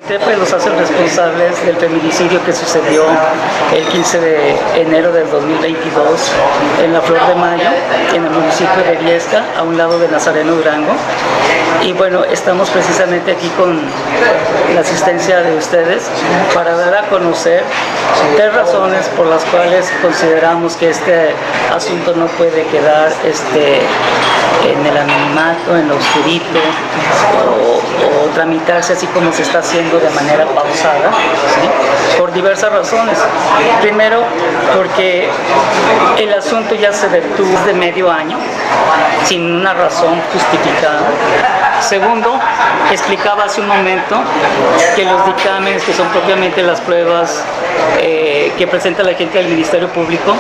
Pues los hacen responsables del feminicidio que sucedió el 15 de enero del 2022 en la Flor de Mayo, en el municipio de Viesca, a un lado de Nazareno, Durango. Y bueno, estamos precisamente aquí con la asistencia de ustedes para dar a conocer 3 razones por las cuales consideramos que este asunto no puede quedar en el anonimato, en lo oscurito, o tramitarse así como se está haciendo de manera pausada, ¿sí? Por diversas razones. Primero, porque el asunto ya se detuvo de medio año, sin una razón justificada. Segundo, explicaba hace un momento que los dictámenes, que son propiamente las pruebas que presenta la gente del Ministerio Público,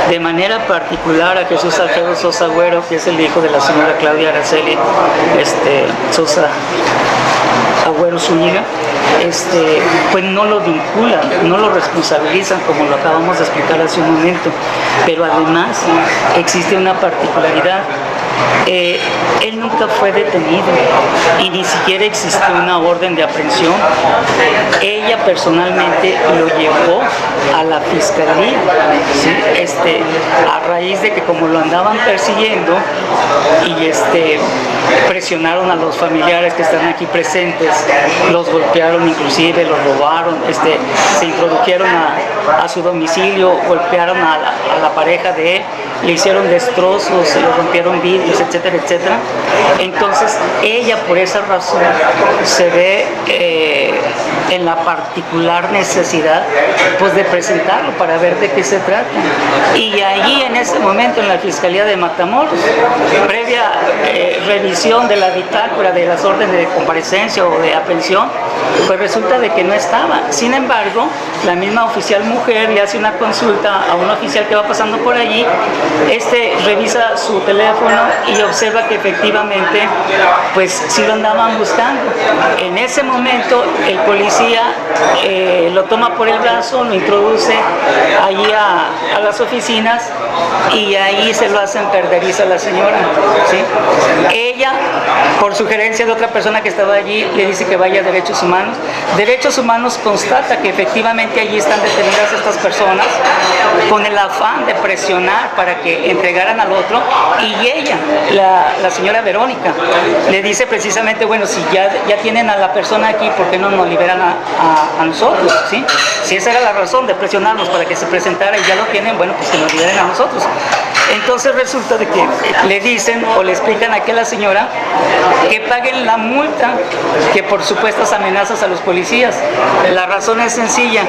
de manera particular a Jesús Alfredo Sosa Agüero, que es el hijo de la señora Claudia Araceli Sosa Agüero Zúñiga, pues no lo vinculan, no lo responsabilizan, como lo acabamos de explicar hace un momento. Pero además existe una particularidad. Él nunca fue detenido y ni siquiera existió una orden de aprehensión. Ella personalmente lo llevó a la fiscalía, ¿sí? A raíz de que como lo andaban persiguiendo y presionaron a los familiares que están aquí presentes, los golpearon, inclusive los robaron, se introdujeron a su domicilio, golpearon a la pareja de él, le hicieron destrozos, le rompieron vidrios, etcétera, etcétera. Entonces ella, por esa razón, se ve en la particular necesidad pues de presentarlo para ver de qué se trata. Y allí en ese momento en la Fiscalía de Matamoros, previa revisión de la bitácora de las órdenes de comparecencia o de aprehensión, pues resulta de que no estaba. Sin embargo, la misma oficial mujer le hace una consulta a un oficial que va pasando por allí. Revisa su teléfono y observa que efectivamente pues sí lo andaban buscando. En ese momento el policía lo toma por el brazo, lo introduce allí a las oficinas y ahí se lo hacen perderiza a la señora, ¿sí? Ella, por sugerencia de otra persona que estaba allí, le dice que vaya a Derechos Humanos. Derechos Humanos constata que efectivamente allí están detenidas estas personas con el afán de presionar para que entregaran al otro, y ella, la señora Verónica, le dice precisamente, bueno, si ya tienen a la persona aquí, ¿por qué no nos liberan a nosotros? ¿Sí? Si esa era la razón de presionarnos para que se presentara y ya lo tienen, bueno, pues que nos liberen a nosotros. Entonces resulta de que le dicen o le explican aquí a la señora que paguen la multa que por supuestas amenazas a los policías. La razón es sencilla: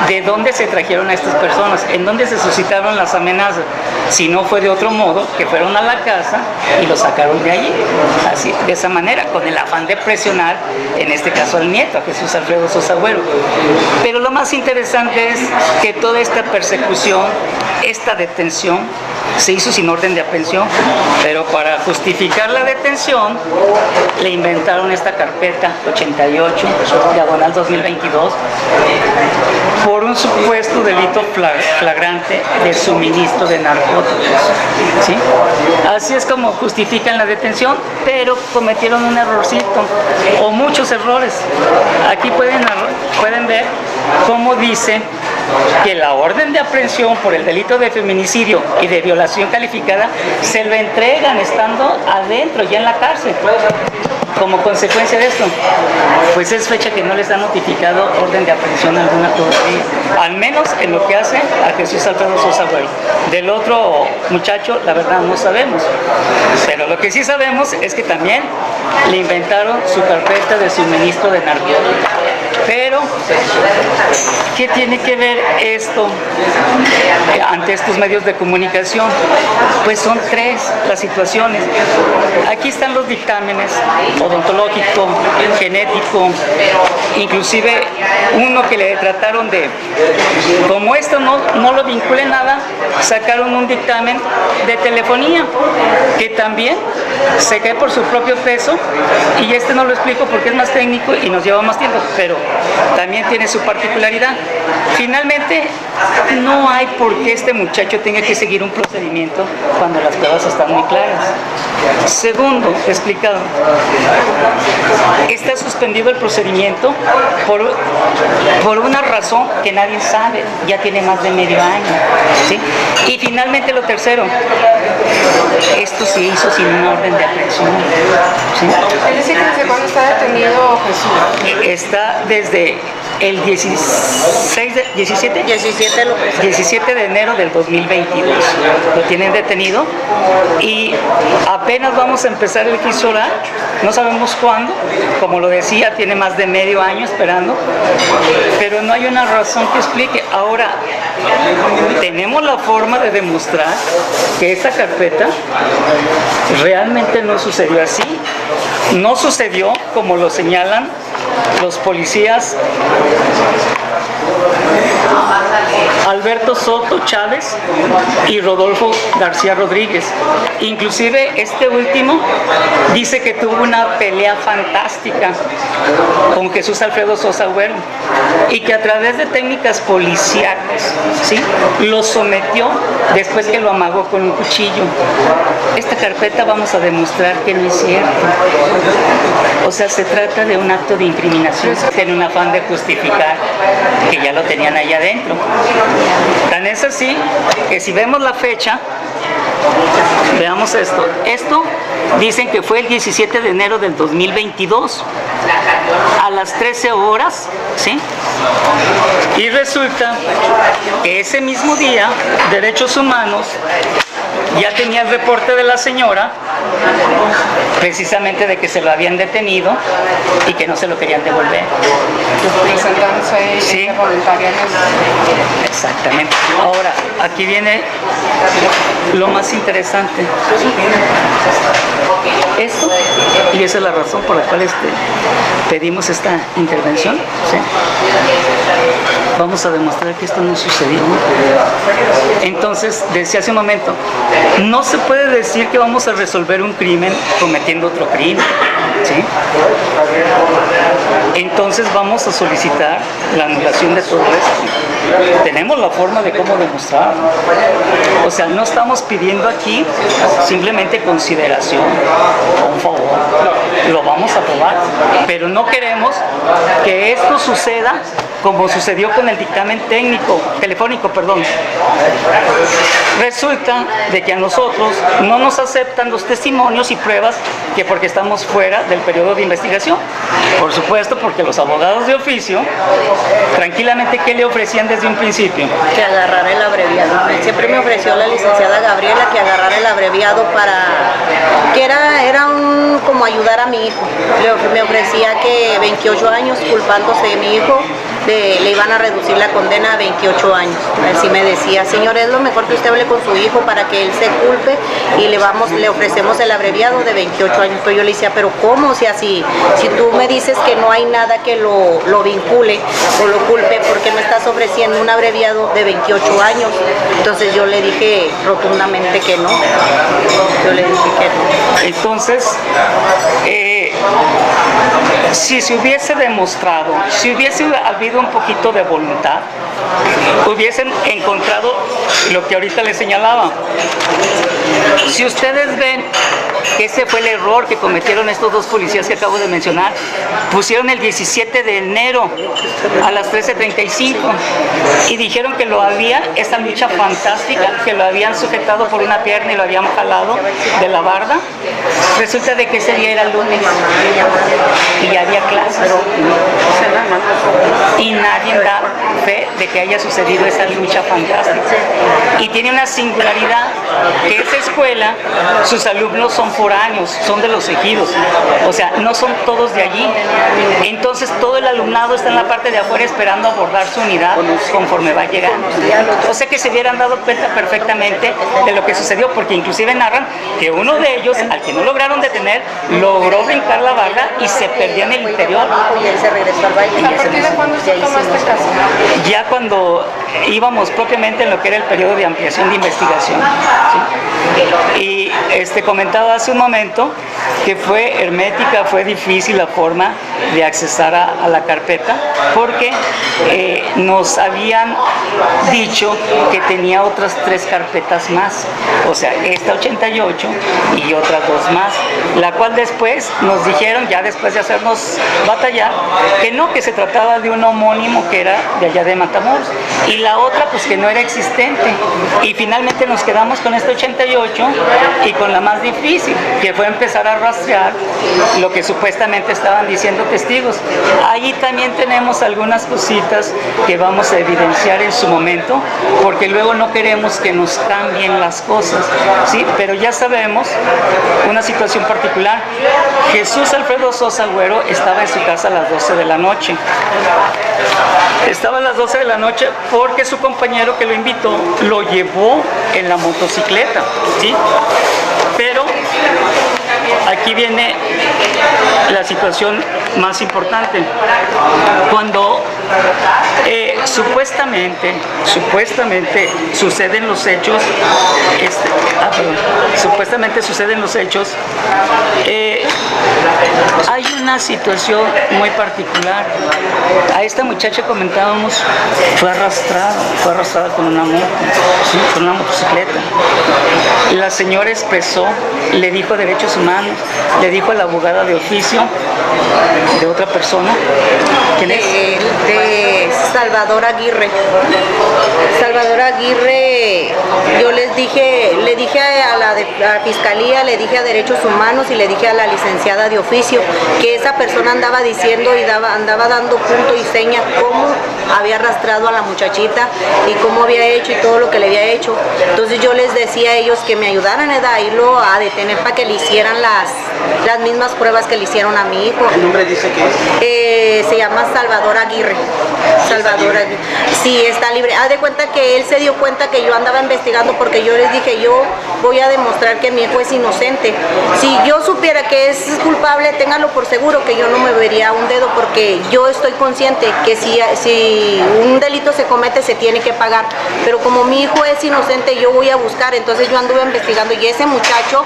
¿de dónde se trajeron a estas personas? ¿En dónde se suscitaron las amenazas? Si no fue de otro modo, que fueron a la casa y lo sacaron de allí, así, de esa manera, con el afán de presionar, en este caso al nieto, a Jesús Alfredo Sosa Agüero. Pero lo más interesante es que toda esta persecución, esta detención, se hizo sin orden de aprehensión, pero para justificar la detención le inventaron esta carpeta 88, diagonal 2022, por un supuesto delito flagrante de suministro de narcóticos, ¿sí? Así es como justifican la detención, pero cometieron un errorcito, o muchos errores. Aquí pueden ver cómo dice que la orden de aprehensión por el delito de feminicidio y de violación calificada se lo entregan estando adentro, ya en la cárcel. Como consecuencia de esto, pues es fecha que no les ha notificado orden de aprehensión alguna todavía, al menos en lo que hace a Jesús Alfredo Sosa Agüero. Del otro muchacho, la verdad no sabemos, pero lo que sí sabemos es que también le inventaron su carpeta de suministro de narcóticos. Pero, ¿qué tiene que ver esto ante estos medios de comunicación? Pues son 3 las situaciones. Aquí están los dictámenes: odontológico, genético, inclusive uno que le trataron de, como esto no lo vincula en nada, sacaron un dictamen de telefonía que también se cae por su propio peso, y no lo explico porque es más técnico y nos lleva más tiempo, pero también tiene su particularidad. Finalmente, no hay por qué este muchacho tenga que seguir un procedimiento cuando las pruebas están muy claras. Segundo, explicado, está suspendido el procedimiento por una razón que nadie sabe, ya tiene más de medio año, ¿sí? Y finalmente lo tercero, esto se hizo sin una orden de aprehensión, ¿sí? Es decir, ¿desde cuándo está detenido Jesús? Está desde el 17 de enero del 2022. Lo tienen detenido y apenas vamos a empezar el juicio oral. No sabemos cuándo, como lo decía, tiene más de medio año esperando, pero no hay una razón que explique. Ahora, tenemos la forma de demostrar que esta carpeta realmente no sucedió así. No sucedió como lo señalan los policías Alberto Soto Chávez y Rodolfo García Rodríguez. Inclusive este último dice que tuvo una pelea fantástica con Jesús Alfredo Sosa Huergo y que a través de técnicas policíacas, ¿sí?, lo sometió después que lo amagó con un cuchillo. Esta carpeta vamos a demostrar que no es cierto. O sea, se trata de un acto de incriminación, tiene un afán de justificar que ya lo tenían allá adentro. Tan es así que si vemos la fecha, veamos esto. Esto dicen que fue el 17 de enero del 2022 a las 13 horas, ¿sí? Y resulta que ese mismo día, Derechos Humanos ya tenía el reporte de la señora, precisamente de que se lo habían detenido y que no se lo querían devolver. Presentándose Sí. voluntariamente. Exactamente. Ahora, aquí viene lo más interesante. Esto, y esa es la razón por la cual pedimos esta intervención, ¿sí? Vamos a demostrar que esto no sucedió. Entonces, decía hace un momento, no se puede decir que vamos a resolver un crimen cometiendo otro crimen, ¿sí? Entonces vamos a solicitar la anulación de todo esto. Tenemos la forma de cómo demostrarlo. O sea, no estamos pidiendo aquí simplemente consideración o un favor. Lo vamos a probar, pero no queremos que esto suceda como sucedió con el dictamen telefónico. Resulta de que a nosotros no nos aceptan los testimonios y pruebas que porque estamos fuera del periodo de investigación. Por supuesto, porque los abogados de oficio, tranquilamente, ¿qué le ofrecían desde un principio? Que agarrara el abreviado. Siempre me ofreció la licenciada Gabriela que agarrara el abreviado que era como ayudar a mi hijo. Me ofrecía que 28 años culpándose de mi hijo, le iban a reducir la condena a 28 años. Así me decía, señor, es lo mejor que usted hable con su hijo para que él se culpe y le ofrecemos el abreviado de 28 años. Pero yo le decía, pero ¿cómo? O sea, si tú me dices que no hay nada que lo vincule o lo culpe, ¿por qué me estás ofreciendo un abreviado de 28 años? Entonces yo le dije rotundamente que no. Yo le dije que no. Entonces, si se hubiese demostrado, si hubiese habido un poquito de voluntad, hubiesen encontrado lo que ahorita les señalaba. Si ustedes ven que ese fue el error que cometieron estos dos policías que acabo de mencionar, pusieron el 17 de enero a las 13:35 y dijeron que esta lucha fantástica, que lo habían sujetado por una pierna y lo habían jalado de la barda. Resulta de que ese día era lunes y había clases y nadie da fe de que haya sucedido esa lucha fantástica. Y tiene una singularidad, que esa escuela, sus alumnos son foráneos, son de los ejidos, o sea, no son todos de allí. Entonces todo el alumnado está en la parte de afuera esperando abordar su unidad conforme va llegando. O sea que se hubieran dado cuenta perfectamente de lo que sucedió, porque inclusive narran que uno de ellos, al que no lograron detener, logró brincar la barra y se perdió en el interior. Y él se regresó al baile. ¿A partir de cuándo se toma este caso? Ya cuando íbamos propiamente en lo que era el periodo de ampliación de investigación, ¿sí? Y comentaba hace un momento que fue hermética, fue difícil la forma de accesar a la carpeta porque nos habían dicho que tenía otras 3 carpetas más, o sea, esta 88 y otras 2 más, la cual después nos dijeron, ya después de hacernos batallar, que se trataba de un homónimo que era de allá de Matamoros, y la otra pues que no era existente, y finalmente nos quedamos con esta 88 y con la más difícil, que fue empezar a rastrear lo que supuestamente estaban diciendo testigos. Ahí también tenemos algunas cositas que vamos a evidenciar en su momento, porque luego no queremos que nos cambien las cosas, ¿sí? Pero ya sabemos una situación particular. Jesús Alfredo Sosa Güero estaba en su casa a las 12 de la noche. Estaba a las 12 de la noche porque su compañero que lo invitó lo llevó en la motocicleta, ¿sí? Pero aquí viene la situación más importante. Cuando supuestamente suceden los hechos, hay una situación muy particular. A esta muchacha comentábamos, fue arrastrada con una moto, ¿sí? Con una motocicleta. La señora expresó, le dijo a Derechos Humanos, le dijo a la abogada de oficio de otra persona. ¿Quién es? De Salvador Aguirre. Salvador Aguirre, yo le dije a la Fiscalía, le dije a Derechos Humanos y le dije a la licenciada de oficio que esa persona andaba diciendo y andaba dando punto y seña cómo había arrastrado a la muchachita y cómo había hecho y todo lo que le había hecho. Entonces yo les decía a ellos que me ayudaran a irlo a detener para que le hicieran las mismas pruebas que le hicieron a mi hijo. ¿El nombre dice que es? Se llama Salvador Aguirre. Salvador Aguirre. Sí, está libre. Haz de cuenta que él se dio cuenta que yo andaba investigando porque yo les dije, yo voy a demostrar que mi hijo es inocente. Si yo supiera que es culpable, ténganlo por seguro que yo no me vería un dedo, porque yo estoy consciente que si un delito se comete se tiene que pagar, pero como mi hijo es inocente yo voy a buscar. Entonces yo anduve investigando y ese muchacho,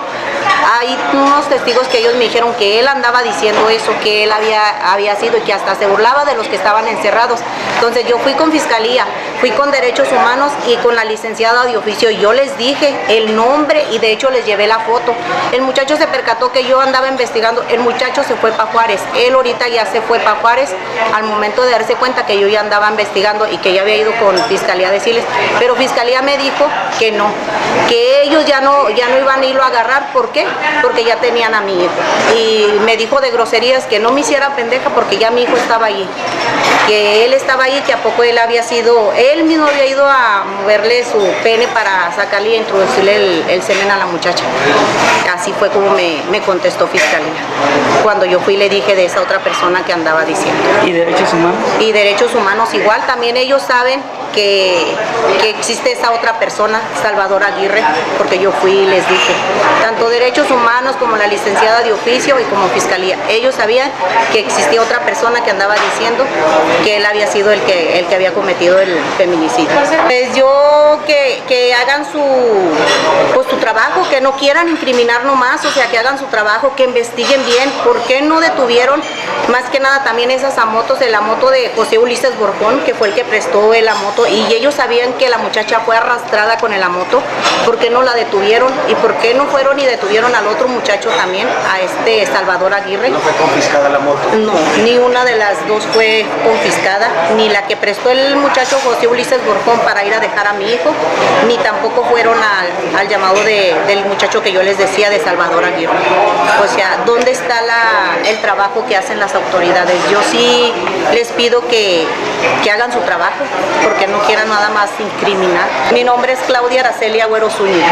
hay unos testigos que ellos me dijeron que él andaba diciendo eso, que él había sido y que hasta se burlaba de los que estaban encerrados. Entonces yo fui con Fiscalía, fui con Derechos Humanos y con la licenciada de oficio. Yo les dije el nombre y de hecho les llevé la foto. El muchacho se percató que yo andaba investigando, el muchacho se fue para Juárez, él ahorita ya se fue para Juárez al momento de darse cuenta que yo ya andaba investigando y que ya había ido con Fiscalía a decirles, pero Fiscalía me dijo que no, que ellos ya no iban a irlo a agarrar. ¿Por qué? Porque ya tenían a mi hijo. Y me dijo de groserías que no me hiciera pendeja porque ya mi hijo estaba allí, que él estaba ahí, que a poco él mismo había ido a moverle su pene para sacarle y introducirle el semen a la muchacha. Así fue como me contestó Fiscalía cuando yo fui y le dije de esa otra persona que andaba diciendo. ¿Y Derechos Humanos? Y Derechos Humanos igual, también ellos saben que existe esa otra persona, Salvador Aguirre, porque yo fui y les dije, tanto Derechos Humanos como la licenciada de oficio y como Fiscalía, ellos sabían que existía otra persona que andaba diciendo que él había sido el que había cometido el feminicidio. Pues yo que hagan su trabajo, que no quieran incriminar nomás, o sea, que hagan su trabajo, que investiguen bien, por qué no detuvieron más que nada también esas motos, de la moto de José Ulises Borjón, que fue el que prestó la moto, y ellos sabían que la muchacha fue arrastrada con la moto. ¿Por qué no la detuvieron? ¿Y por qué no fueron y detuvieron al otro muchacho también, a Salvador Aguirre? ¿No fue confiscada la moto? No, ni una de las dos fue confiscada, ni la que prestó el muchacho José Ulises Borjón para ir a dejar a mi hijo, ni tampoco fueron al llamado del muchacho que yo les decía, de Salvador Aguirre. O sea, ¿dónde está el trabajo que hacen las autoridades? Yo sí les pido que hagan su trabajo, porque no quieran nada más incriminar. Mi nombre es Claudia Araceli Agüero Zúñiga.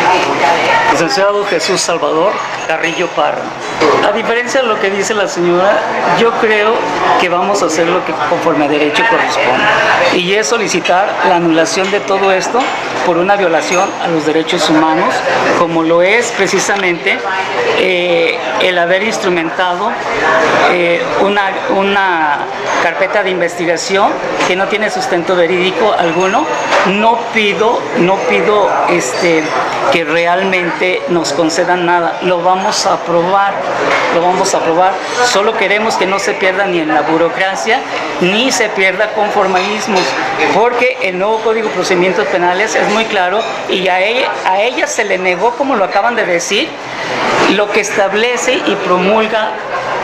Licenciado Jesús Salvador Carrillo Parra. A diferencia de lo que dice la señora, yo creo que vamos a hacer lo que conforme a derecho corresponde, y es solicitar la anulación de todo esto por una violación a los derechos humanos, como lo es precisamente el haber instrumentado una carpeta de investigación que no tiene sustento verídico alguno. No pido que realmente nos concedan nada, lo vamos a aprobar, solo queremos que no se pierda ni en la burocracia, ni se pierda con formalismos, porque el nuevo Código de Procedimientos Penales es muy claro, y a ella se le negó, como lo acaban de decir, lo que establece y promulga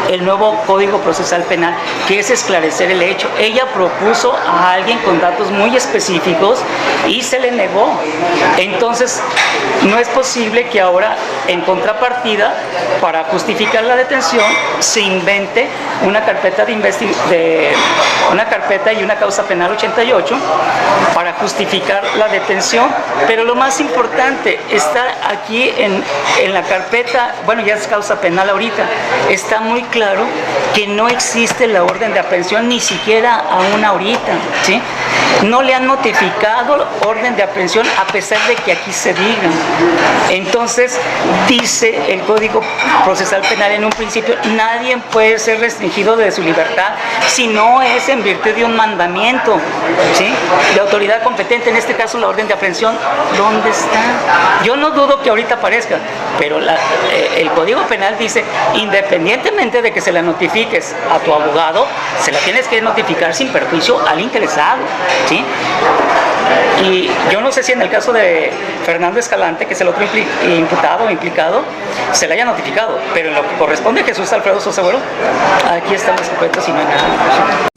el nuevo Código Procesal Penal, que es esclarecer el hecho. Ella propuso a alguien con datos muy específicos y se le negó. Entonces, no es posible que ahora, en contrapartida, para justificar la detención, se invente una carpeta una carpeta y una causa penal 88 para justificar la detención. Pero lo más importante está aquí en la carpeta, bueno, ya es causa penal ahorita, está muy claro que no existe la orden de aprehensión, ni siquiera aún ahorita, ¿sí? No le han notificado orden de aprehensión a pesar de que aquí se diga. Entonces, dice el Código Procesal Penal en un principio, nadie puede ser restringido de su libertad si no es en virtud de un mandamiento, ¿sí? De autoridad competente, en este caso la orden de aprehensión, ¿dónde está? Yo no dudo que ahorita aparezca, pero el Código Penal dice, independientemente de que se la notifiques a tu abogado, se la tienes que notificar sin perjuicio al interesado, ¿sí? Y yo no sé si en el caso de Fernando Escalante, que es el otro imputado o implicado, se le haya notificado, pero en lo que corresponde a Jesús Alfredo Sosa Agüero, aquí están los completos y no hay nada.